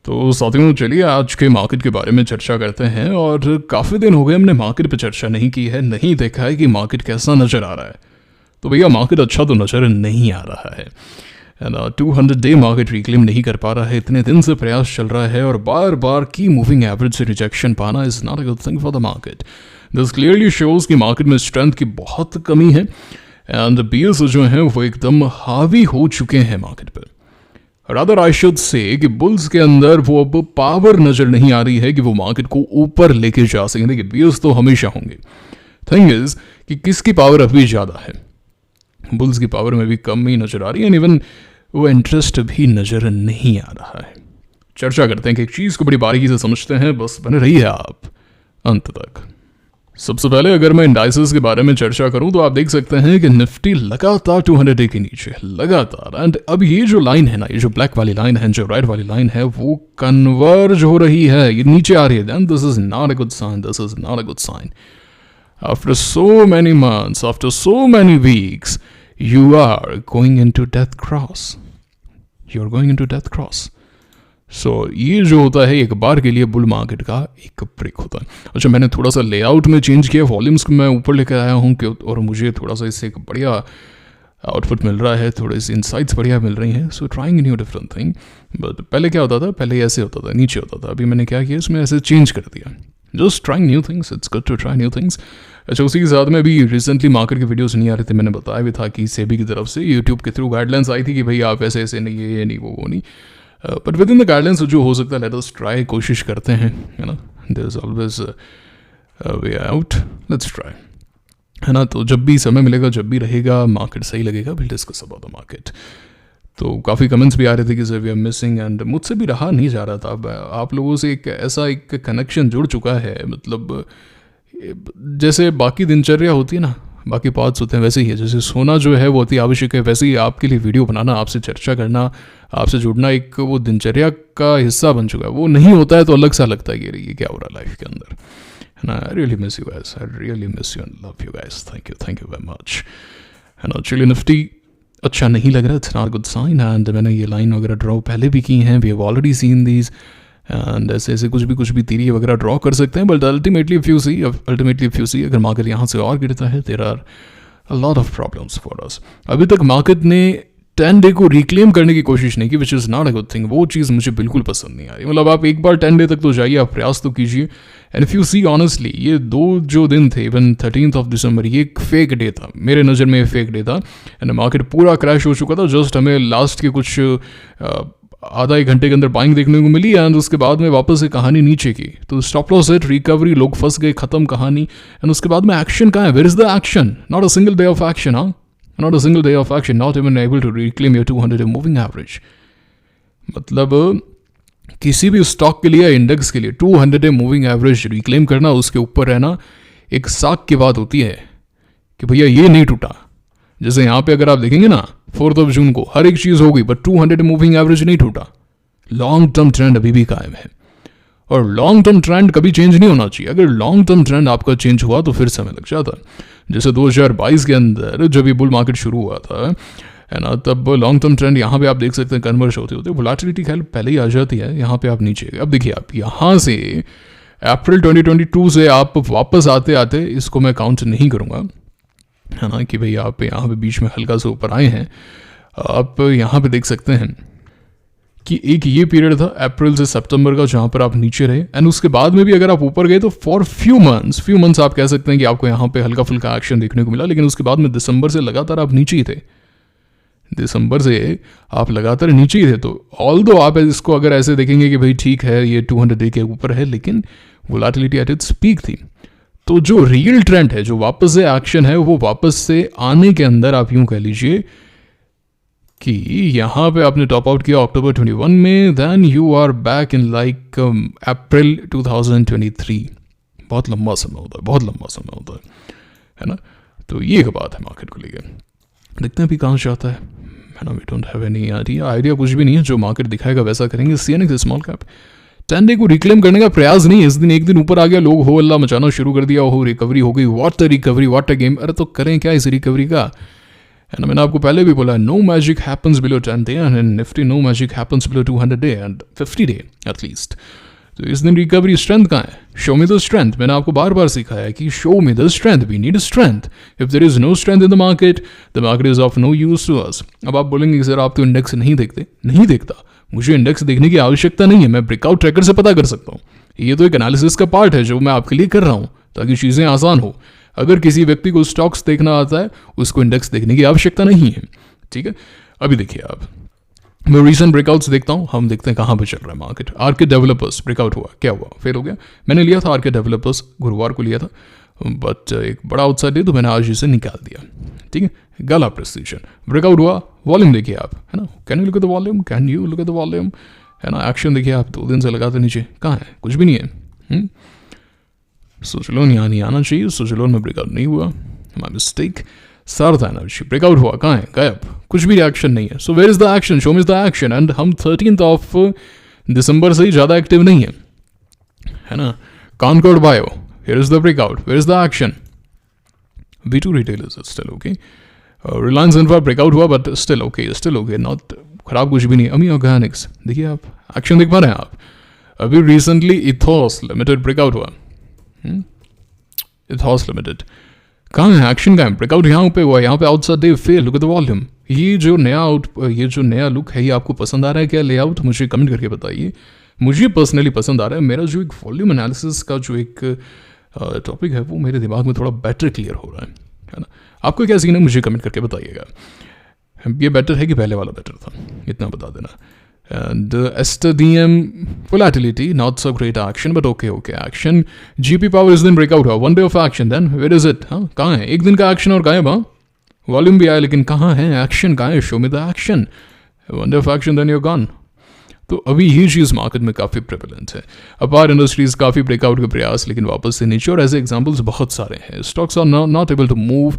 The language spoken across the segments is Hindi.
तो साथियों, चलिए आज के मार्केट के बारे में चर्चा करते हैं। और काफ़ी दिन हो गए हमने मार्केट पे चर्चा नहीं की है, नहीं देखा है कि मार्केट कैसा नज़र आ रहा है। तो भैया मार्केट अच्छा तो नज़र नहीं आ रहा है ना। 200 डे मार्केट रिक्लेम नहीं कर पा रहा है, इतने दिन से प्रयास चल रहा है और बार बार की मूविंग एवरेज से रिजेक्शन पाना is not a good thing for the market. This clearly shows कि मार्केट में स्ट्रेंथ की बहुत कमी है एंड बियर्स जो हैं वो एकदम हावी हो चुके हैं मार्केट पर। रादर आई शुड से कि बुल्स के अंदर वो अब पावर नजर नहीं आ रही है कि वो मार्केट को ऊपर लेके जा सकें। देखिए बियर्स तो हमेशा होंगे, थिंग इज कि किसकी पावर अभी ज़्यादा है। बुल्स की पावर में भी कम ही नजर आ रही है, इवन वो इंटरेस्ट भी नजर नहीं आ रहा है। चर्चा करते हैं कि एक चीज़ को बड़ी बारीकी से समझते हैं, बस बने रहिए आप अंत तक। सबसे पहले अगर मैं इंडाइसेस के बारे में चर्चा करूं तो आप देख सकते हैं कि निफ्टी लगातार 200 डे के नीचे लगातार। एंड अब ये जो लाइन है ना, ये जो ब्लैक वाली लाइन है, जो राइट वाली लाइन है, वो कन्वर्ज हो रही है, ये नीचे आ रही है। Then this is not a good sign, this is not a good sign. After so many months, after so many weeks, you are going into death cross, you are going into death cross. So ये जो होता है एक बार के लिए बुल मार्केट का एक ब्रेक होता है। अच्छा, मैंने थोड़ा सा लेआउट में चेंज किया, वॉल्यूम्स को मैं ऊपर लेकर आया हूँ और मुझे थोड़ा सा इससे एक बढ़िया आउटपुट मिल रहा है, थोड़े से इंसाइट्स बढ़िया मिल रही हैं। सो trying new different thing. But पहले क्या होता था, पहले ऐसे होता था, नीचे होता था। अभी मैंने क्या किया, इसमें ऐसे चेंज कर दिया। Just trying new things, it's good to try new things. अच्छा, उसी के साथ में अभी रिसेंटली मार्केट के वीडियोस नहीं आ रहे थे, मैंने बताया भी था कि सेबी की तरफ से यूट्यूब के थ्रू गाइडलाइंस आई थी कि भाई आप ऐसे ऐसे नहीं, ये नहीं, वो नहीं। But with in the guidelines जो हो सकता है, लेट अस ट्राई, कोशिश करते हैं, है ना। There is always way out, let's try, है ना। तो जब भी समय मिलेगा, जब भी रहेगा, मार्केट सही लगेगा, will discuss about the market. तो काफ़ी कमेंट्स भी आ रहे थे कि sir we are missing, and मुझसे भी रहा नहीं जा रहा था। आप लोगों से एक ऐसा एक कनेक्शन जुड़ चुका है, मतलब जैसे बाकी दिनचर्या होती है ना, बाकी पार्ट्स होते हैं, वैसे ही है। जैसे सोना जो है वो अति आवश्यक है, वैसे ही आपके लिए वीडियो बनाना, आपसे चर्चा करना, आपसे जुड़ना एक वो दिनचर्या का हिस्सा बन चुका है। वो नहीं होता है तो अलग सा लगता है कि ये क्या हो रहा है लाइफ के अंदर, है ना। I really miss you guys, I really miss you and love you guys. Thank you very much, है ना। चलिए, निफ्टी अच्छा नहीं लग रहा, it's not good sign. And मैंने ये लाइन वगैरह ड्रॉ पहले भी की हैं, we have already seen these. And ऐसे ऐसे कुछ भी तीरी वगैरह ड्रॉ कर सकते हैं। But ultimately if you see अगर मार्केट यहाँ से और गिरता है, there are a lot of problems for us. अभी तक मार्केट ने 10 डे को रिक्लेम करने की कोशिश नहीं की, which is not a good thing. वो चीज़ मुझे बिल्कुल पसंद नहीं आ रही। मतलब आप एक बार 10 डे तक तो जाइए, आप प्रयास तो कीजिए। And if you see honestly, ये दो जो दिन थे, इवन 13 दिसंबर, ये एक फेक डे था, मेरे नज़र में फेक डे था। एंड मार्केट पूरा क्रैश हो चुका था। जस्ट हमें लास्ट के कुछ आधा एक घंटे के अंदर बाइंग देखने को मिली, एंड उसके बाद में वापस से कहानी नीचे की। तो स्टॉप लॉस हिट, रिकवरी, लोग फंस गए, खत्म कहानी। एंड उसके बाद में एक्शन कहाँ है? Where is the action? Not a single day of action, हाँ, not a single day of action, not even able to reclaim your 200 moving average. मतलब किसी भी स्टॉक के लिए, इंडेक्स के लिए 200 मूविंग एवरेज रिक्लेम करना, उसके ऊपर रहना, एक साख की बात होती है कि भैया ये नहीं टूटा। जैसे यहाँ पे अगर आप देखेंगे ना, 4 जून को हर एक चीज़ हो गई, बट 200 मूविंग एवरेज नहीं टूटा। लॉन्ग टर्म ट्रेंड अभी भी कायम है, और लॉन्ग टर्म ट्रेंड कभी चेंज नहीं होना चाहिए। अगर लॉन्ग टर्म ट्रेंड आपका चेंज हुआ तो फिर समय लग जाता है। जैसे 2022 के अंदर जब ये बुल मार्केट शुरू हुआ था, है ना, तब लॉन्ग टर्म ट्रेंड यहाँ पे आप देख सकते हैं कन्वर्ज होते होते वोलेटिलिटी खैर पहले ही आ जाती है। यहाँ पे आप नीचे, अब देखिए आप यहाँ से अप्रैल 2022 से आप वापस आते आते, इसको मैं काउंट नहीं करूँगा, है ना, कि भाई आप यहाँ पे बीच में हल्का से ऊपर आए हैं। आप यहाँ पे देख सकते हैं कि एक ये पीरियड था अप्रैल से सितंबर का, जहाँ पर आप नीचे रहे। एंड उसके बाद में भी अगर आप ऊपर गए तो फॉर फ्यू मंथ्स आप कह सकते हैं कि आपको यहाँ पे हल्का फुल्का एक्शन देखने को मिला। लेकिन उसके बाद में दिसंबर से लगातार आप नीचे ही थे, दिसंबर से आप लगातार नीचे ही थे। तो ऑल्दो आप इसको अगर ऐसे देखेंगे कि भाई ठीक है, ये 200 डे के ऊपर है, लेकिन वोलेटिलिटी एट इट्स पीक थी। तो जो रियल ट्रेंड है, जो वापस से एक्शन है, वो वापस से आने के अंदर आप यूं कह लीजिए कि यहाँ पे आपने टॉप आउट किया अक्टूबर 21 में, then you are back in like April 2023। बहुत लंबा समय होता है, बहुत लंबा समय होता है ना। तो ये एक बात है मार्केट को लेकर। देखते हैं अभी कहाँ से आता है ना। We don't have any idea कुछ भी नहीं है। जो मार्केट दिखाएगा वैसा करेंगे। CNX स्मॉल कैप 10 डे को रिक्लेम करने का प्रयास नहीं है। इस दिन एक दिन ऊपर आ गया, लोग हो अल्लाह मचाना शुरू कर दिया, हो रिकवरी हो गई, what a recovery, what a game. अरे तो करें क्या इस रिकवरी का, है ना। मैंने आपको पहले भी बोला no magic happens below 10 day and Nifty no magic happens below 200 day and 50 day at least. तो इस दिन रिकवरी स्ट्रेंथ कहाँ है? Show me the strength. मैंने आपको बार बार सिखाया है कि show me the strength, we need strength. If there is no strength in the market is of no use to us. अब आप बोलेंगे सर आप तो इंडेक्स नहीं देखते। नहीं देखता, मुझे इंडेक्स देखने की आवश्यकता नहीं है, मैं ब्रेकआउट ट्रैकर से पता कर सकता हूँ। ये तो एक एनालिसिस का पार्ट है जो मैं आपके लिए कर रहा हूँ ताकि चीज़ें आसान हो। अगर किसी व्यक्ति को स्टॉक्स देखना आता है उसको इंडेक्स देखने की आवश्यकता नहीं है, ठीक है। अभी देखिए आप, मैं रीसेंट ब्रेकआउट्स देखता हूँ, हम देखते हैं कहाँ पे चल रहा है मार्केट। आरके डेवलपर्स ब्रेकआउट हुआ, क्या हुआ? फेल हो गया। मैंने लिया था आरके डेवलपर्स, गुरुवार को लिया था, बट एक बड़ा आउटसाइड है तो मैंने आज इसे निकाल दिया, ठीक है। गला प्रेसिजन ब्रेकआउट हुआ, वॉल्यूम देखिए आप, है ना। Can you look at the volume, can you look at the volume, है ना। एक्शन देखिए आप, 2 दिन से लगाते नीचे, कहाँ है? कुछ भी नहीं है। सुजलोन यहाँ नहीं आना चाहिए, सुजलोन में ब्रेकआउट नहीं हुआ, माय मिस्टेक। सार्थ एनर्जी ब्रेकआउट हुआ, कहाँ है? गायब, कुछ भी एक्शन नहीं है। So where is the action? Show me the action. And हम 13 दिसंबर से ही ज़्यादा एक्टिव नहीं है ना। Concord bio, here is the breakout, where is the action? V2 retail is still okay. Reliance infra breakout हुआ बट स्टिल ओके, नॉट खराब, कुछ भी नहीं। अमी ऑर्गेनिक्स देखिए आप, एक्शन देख पा रहे हैं आप। अभी रिसेंटली इथॉस लिमिटेड ब्रेकआउट हुआ, इथॉस लिमिटेड कहाँ है? एक्शन का है? ब्रेकआउट यहाँ पे हुआ, यहाँ पे outside day fail, look at the volume. ये जो नया लुक है ये आपको पसंद आ रहा है क्या लेआउट? मुझे कमेंट करके बताइए। मुझे पर्सनली पसंद आ रहा है। मेरा जो एक वॉल्यूम एनालिसिस का जो एक टॉपिक है वो मेरे दिमाग में थोड़ा बेटर क्लियर हो रहा है ना। आपको क्या सीन है मुझे कमेंट करके बताइएगा। ये बेटर है कि पहले वाला बेटर था, इतना बता देना। And STDM volatility, not so great action, but okay action. GP Power इस दिन ब्रेकआउट हुआ, 1 day of action, then where is it? हाँ कहाँ है? एक दिन का एक्शन और गायब। हाँ वॉल्यूम भी आया लेकिन कहाँ है एक्शन? कहाँ है? Show me the action. 1 day of action, then you're gone. तो अभी ये चीज़ मार्केट में काफ़ी प्रेवलेंट है। अपार इंडस्ट्रीज काफ़ी ब्रेकआउट के प्रयास लेकिन वापस से नीचे, और ऐसे एग्जाम्पल्स बहुत सारे हैं। Stocks are not able to move,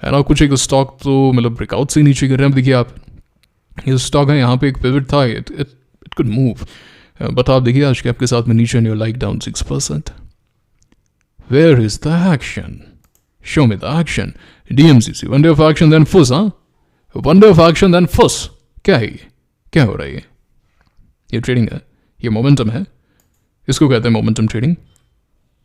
है ना। कुछ एक स्टॉक तो मतलब ब्रेकआउट से नीचे गिर रहे हैं। देखिए आप, ये स्टॉक है, यहाँ पे एक पिवट था, इट कुड मूव, बट आप देखिए आज के आपके साथ में नीचे new like down 6%। Where is the action? Show me the action. DMCC 1 day of action then फुस। हाँ 1 day ऑफ एक्शन देन फुस। क्या है ये? क्या हो रहा है ये ट्रेडिंग है, ये मोमेंटम है, इसको कहते हैं मोमेंटम ट्रेडिंग।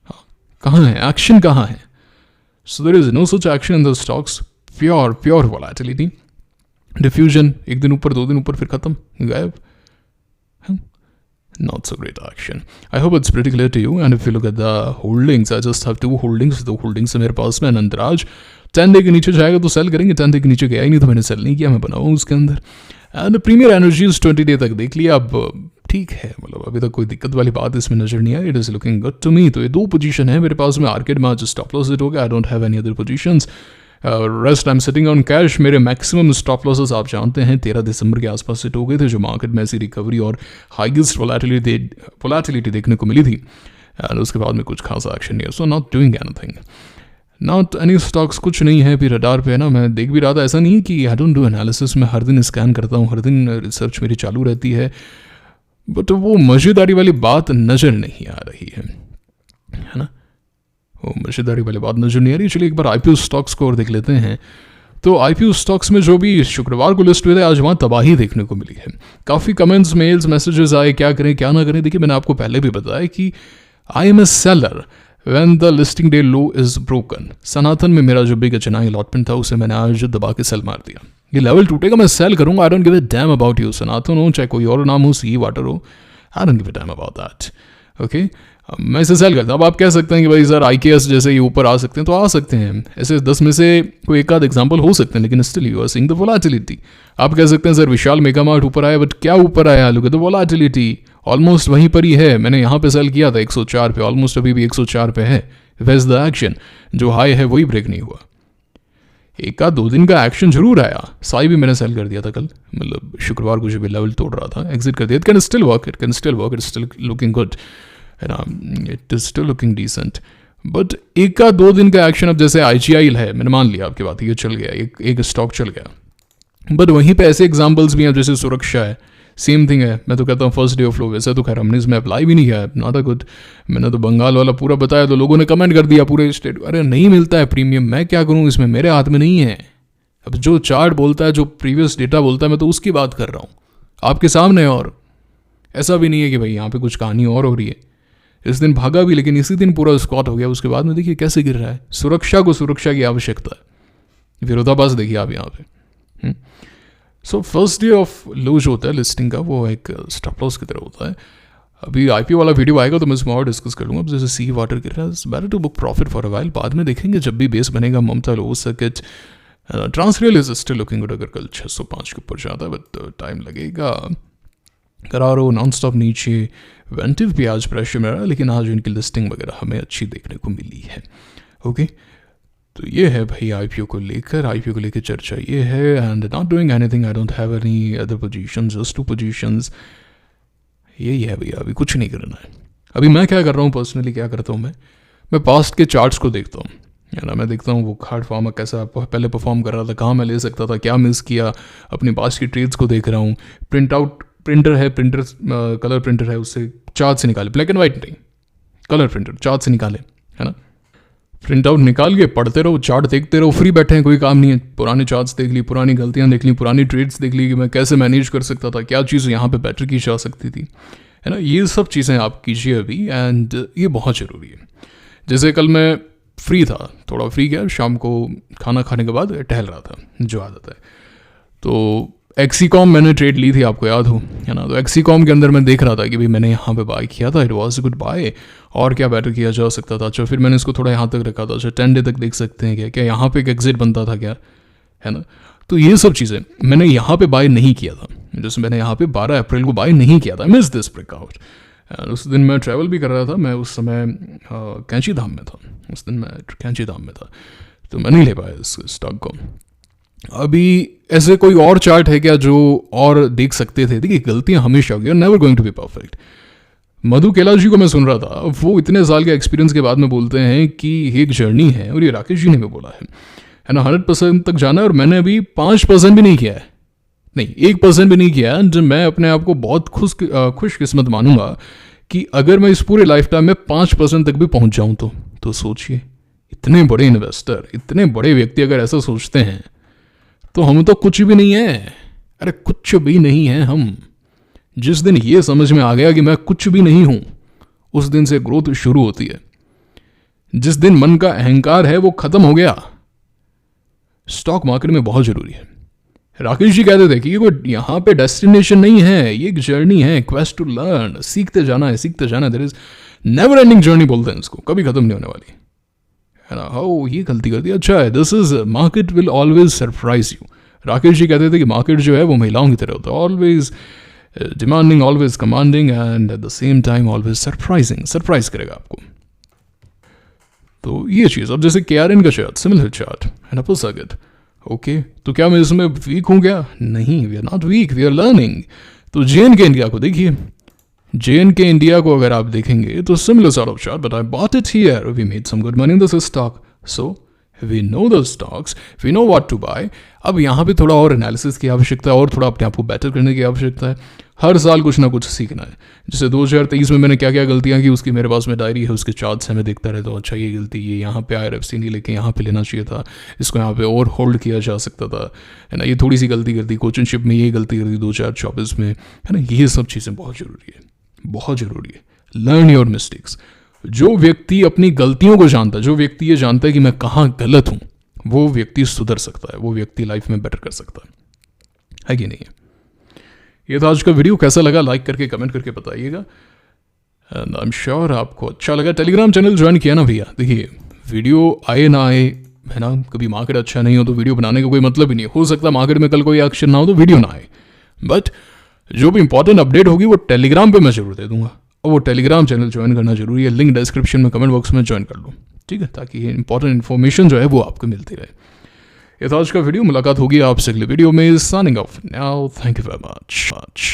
हाँ कहाँ है एक्शन? कहाँ है? So there is no such action in the stocks. Pure volatility, diffusion, एक दिन ऊपर 2 दिन ऊपर फिर खत्म, गायब। Not so great action. I hope it's pretty clear to you. And if you look at the holdings, I just have 2 holdings. 2 holdings है मेरे पास में। नंदराज 10 डे के नीचे जाएगा तो सेल करेंगे, 10 डे के नीचे गया ही नहीं तो मैंने सेल नहीं किया, मैं बनाऊँ उसके अंदर। एंड प्रीमियर एनर्जीज 20 डे तक देख लिया। अब ठीक है, मतलब अभी तक कोई दिक्कत वाली बात इसमें नजर नहीं आई। It is looking good to me. तो ये 2 पोजीशन है मेरे पास में। आर्केड में आज स्टॉप लॉस हिट हो गया। I don't have any other positions. Rest I am sitting on cash. मेरे मैक्सिमम स्टॉप लॉसेस आप जानते हैं 13 दिसंबर के आसपास सेट हो गए थे, जो मार्केट में ऐसी रिकवरी और हाईएस्ट वोलेटिलिटी देखने को मिली थी। एंड उसके बाद में कुछ खासा एक्शन नहीं है। So not doing anything, not any stocks, कुछ नहीं है। अभी रडार पे है ना, मैं देख भी रहा था। ऐसा नहीं है कि आई डोंट डू एनालिसिस, मैं हर दिन स्कैन करता हूँ, हर दिन रिसर्च मेरी चालू रहती है, बट वो मज़ेदारी वाली बात नज़र नहीं आ रही है ना। वो मज़ेदारी वाली बात नजर नहीं आ रही। चलिए एक बार IPO स्टॉक्स को और देख लेते हैं। तो IPO स्टॉक्स में जो भी शुक्रवार को लिस्ट हुए थे, आज वहाँ तबाही देखने को मिली है। काफ़ी कमेंट्स, मेल्स, मैसेजेस आए, क्या करें क्या ना करें। देखिए मैंने आपको पहले भी बताया कि I am a seller when the listing day low is broken. Sanatan में मेरा जो बिग HNI अलॉटमेंट था उसे मैंने आज दबा के सेल मार दिया। ये लेवल टूटेगा, मैं सेल करूँगा। I don't give a damn about you, Sanatan हो चाहे कोई और नाम हो, सी वाटर हो, I don't give a damn about that. Okay, मैं इसे सेल करता हूँ। अब आप कह सकते हैं कि भाई सर IKS जैसे ये ऊपर आ सकते हैं, तो आ सकते हैं। ऐसे 10 में से कोई एक आध एग्जाम्पल हो सकते हैं, लेकिन still you are seeing the volatility. आप कह सकते हैं सर विशाल मेगामार्ट ऊपर आया, बट क्या ऊपर आया? Look at the volatility, almost वहीं पर ही है। मैंने यहाँ पे सेल किया था 104 पे, ऑलमोस्ट अभी भी 104 पे है। Where is the action? जो हाई है वही ब्रेक नहीं हुआ। एक आध 2 दिन का एक्शन जरूर आया। साई भी मैंने सेल कर दिया था कल, मतलब शुक्रवार को जो भी लेवल तोड़ रहा था एग्जिट कर दिया। It can still work, it still looking good, है ना, it is still looking decent. But एक का 2 दिन का एक्शन, अब जैसे IGI है, मैंने मान लिया आपकी बात, ये चल गया, एक स्टॉक चल गया। बट वहीं पे ऐसे एग्जांपल्स भी हैं जैसे सुरक्षा है, सेम थिंग है। मैं तो कहता हूँ फर्स्ट डे ऑफ लो, वैसे तो खैर हमने इसमें अप्लाई भी नहीं किया है, नॉट अ गुड। मैंने तो बंगाल वाला पूरा बताया तो लोगों ने कमेंट कर दिया पूरे स्टेट, अरे नहीं मिलता है प्रीमियम, मैं क्या करूँ इसमें, मेरे हाथ में नहीं है। अब जो चार्ट बोलता है, जो प्रीवियस डेटा बोलता है, मैं तो उसकी बात कर रहा हूँ आपके सामने। और ऐसा भी नहीं है कि भाई यहाँ पे कुछ कहानी और हो रही है। इस दिन भागा भी, लेकिन इसी दिन पूरा स्क्वाट हो गया। उसके बाद में देखिए कैसे गिर रहा है। सुरक्षा को सुरक्षा की आवश्यकता है, विरोधाभास देखिए आप यहाँ पे। So first day of low जो होता है लिस्टिंग का, वो एक स्टॉप लॉस की तरह होता है। अभी आईपीओ वाला वीडियो आएगा तो मैं इसमें और डिस्कस कर लूँगा। अब जैसे सी वाटर गिर रहा है, better to book profit for a while, बाद में देखेंगे जब भी बेस बनेगा। Mamata low circuit Transrail is still looking good, अगर कल 605 के ऊपर जाता है, बट टाइम लगेगा। करारो नॉन स्टॉप नीचे, वेंटिव भी आज प्रेशर में रहा, लेकिन आज इनकी लिस्टिंग वगैरह हमें अच्छी देखने को मिली है। ओके, तो ये है भाई आईपीओ को लेकर चर्चा ये है। And not doing anything, I don't have any other positions, just 2 positions. यही है भैया, अभी कुछ नहीं करना है। अभी मैं क्या कर रहा हूँ, पर्सनली क्या करता हूँ, मैं पास्ट के चार्ट्स को देखता हूँ, है ना। मैं देखता हूँ वो खाट फार्मा कैसा पहले परफॉर्म कर रहा था, कहाँ मैं ले सकता था, क्या मिस किया, अपनी पास्ट की ट्रेड्स को देख रहा हूँ। प्रिंटर है, कलर प्रिंटर है, उससे चार्ट से निकाले, ब्लैक एंड वाइट नहीं, कलर प्रिंटर चार्ट से निकाले, है ना। प्रिंट आउट निकाल के पढ़ते रहो, चार्ट देखते रहो, फ्री बैठे हैं, कोई काम नहीं है। पुराने चार्ट्स देख ली, पुरानी गलतियाँ देख ली, पुरानी ट्रेड्स देख ली कि मैं कैसे मैनेज कर सकता था, क्या चीज़ यहाँ पे बेटर की जा सकती थी, है ना। ये सब चीज़ें आप कीजिए अभी, एंड ये बहुत ज़रूरी है। जैसे कल मैं फ्री था, थोड़ा फ्री गया, शाम को खाना खाने के बाद टहल रहा था, जो आदत है। तो एक्सीकॉम मैंने ट्रेड ली थी, आपको याद हो, है ना। तो एक्सीकॉम के अंदर मैं देख रहा था कि भाई मैंने यहाँ पे बाय किया था, it was a good buy, और क्या बेटर किया जा सकता था। अच्छा, फिर मैंने इसको थोड़ा यहाँ तक रखा था। अच्छा, 10 डे तक देख सकते हैं क्या यहाँ पे एक एग्जिट बनता था क्या, है ना। तो ये सब चीज़ें मैंने यहाँ पे बाय नहीं किया था। जैसे मैंने यहाँ पे 12 अप्रैल को बाय नहीं किया था, मिस दिस ब्रेकआउट। उस दिन मैं ट्रैवल भी कर रहा था, मैं उस समय कैंची धाम में था, उस दिन मैं कैंची धाम में था, तो मैं नहीं ले पाया इस स्टॉक को। अभी ऐसे कोई और चार्ट है क्या जो और देख सकते थे? देखिए, गलतियां हमेशा होगी, never going to be perfect. Madhu Kailash ji को मैं सुन रहा था, वो इतने साल के एक्सपीरियंस के बाद में बोलते हैं कि एक जर्नी है, और ये राकेश जी ने भी बोला है ना, 100% तक जाना है। और मैंने अभी 5% भी नहीं किया है, नहीं 1% भी नहीं किया है। जब मैं अपने आप को बहुत खुशकिस्मत मानूंगा कि अगर मैं इस पूरे लाइफ टाइम में 5% तक भी पहुंच जाऊं तो सोचिए, इतने बड़े इन्वेस्टर, इतने बड़े व्यक्ति अगर ऐसा सोचते हैं तो हम तो कुछ भी नहीं है। अरे कुछ भी नहीं है हम। जिस दिन ये समझ में आ गया कि मैं कुछ भी नहीं हूं, उस दिन से ग्रोथ शुरू होती है। जिस दिन मन का अहंकार है वो खत्म हो गया। स्टॉक मार्केट में बहुत जरूरी है। राकेश जी कहते थे कि ये कोई यहाँ पे डेस्टिनेशन नहीं है, ये एक जर्नी है, क्वेस्ट टू लर्न, सीखते जाना है, सीखते जाना है। There is never ending journey बोलते हैं इसको, कभी खत्म नहीं होने वाली, है ना। हो ये गलती कर दी, अच्छा है, this is market will always surprise you. Rakesh ji कहते थे कि मार्केट जो है वो महिलाओं की तरह होता है, always demanding, always commanding, and at the same time always surprising, surprise करेगा आपको। तो ये चीज़। अब जैसे KRN का चार्ट, सिमिलर चार्ट, है ना, सर्किट, ओके, तो क्या मैं इसमें वीक हूँ क्या? नहीं, we are not weak, we are learning. तो JNK इंडिया को देखिए, JNK इंडिया को अगर आप देखेंगे तो similar sort of chart, but I bought it here, we made some good money in this stock, so we know the stocks, we know what to buy. अब यहाँ पे थोड़ा और एनालिसिस की आवश्यकता है, और थोड़ा अपने आप को बेटर करने की आवश्यकता है। हर साल कुछ ना कुछ सीखना है। जैसे 2023 में मैंने क्या क्या गलतियाँ की, उसकी मेरे पास में डायरी है, उसके चार्ट्स हैं, मैं देखता रहता हूँ। अच्छा, ये गलती, ये यहाँ पे IRFC नहीं लेके यहाँ पे लेना चाहिए था, इसको यहाँ पे और होल्ड किया जा सकता था, है ना। ये थोड़ी सी गलती कर दी, कोचिंगशिप में ये गलती कर दी 2024 में, है ना। ये सब चीज़ें बहुत ज़रूरी है, बहुत ज़रूरी है। Learn your mistakes. जो व्यक्ति अपनी गलतियों को जानता है, जो व्यक्ति ये जानता है कि मैं कहाँ गलत हूँ, वो व्यक्ति सुधर सकता है, वो व्यक्ति लाइफ में बेटर कर सकता है कि नहीं है। ये था आज का वीडियो, कैसा लगा लाइक करके कमेंट करके बताइएगा, एंड आई एम श्योर आपको अच्छा लगा। टेलीग्राम चैनल ज्वाइन किया ना भैया, देखिए वीडियो आए ना आए, है ना, कभी मार्केट अच्छा नहीं हो तो वीडियो बनाने का कोई मतलब ही नहीं। हो सकता है मार्केट में कल कोई एक्शन ना हो तो वीडियो ना आए, बट जो भी इंपॉर्टेंट अपडेट होगी वो टेलीग्राम पे मैं जरूर दे दूंगा, और वो टेलीग्राम चैनल ज्वाइन करना जरूरी है। लिंक डिस्क्रिप्शन में, कमेंट बॉक्स में ज्वाइन कर लो, ठीक है, ताकि ये इंपॉर्टेंट इन्फॉर्मेशन जो है वो आपको मिलती रहे। ये था आज का वीडियो, मुलाकात होगी आपसे अगले वीडियो में। Signing off now, thank you very much.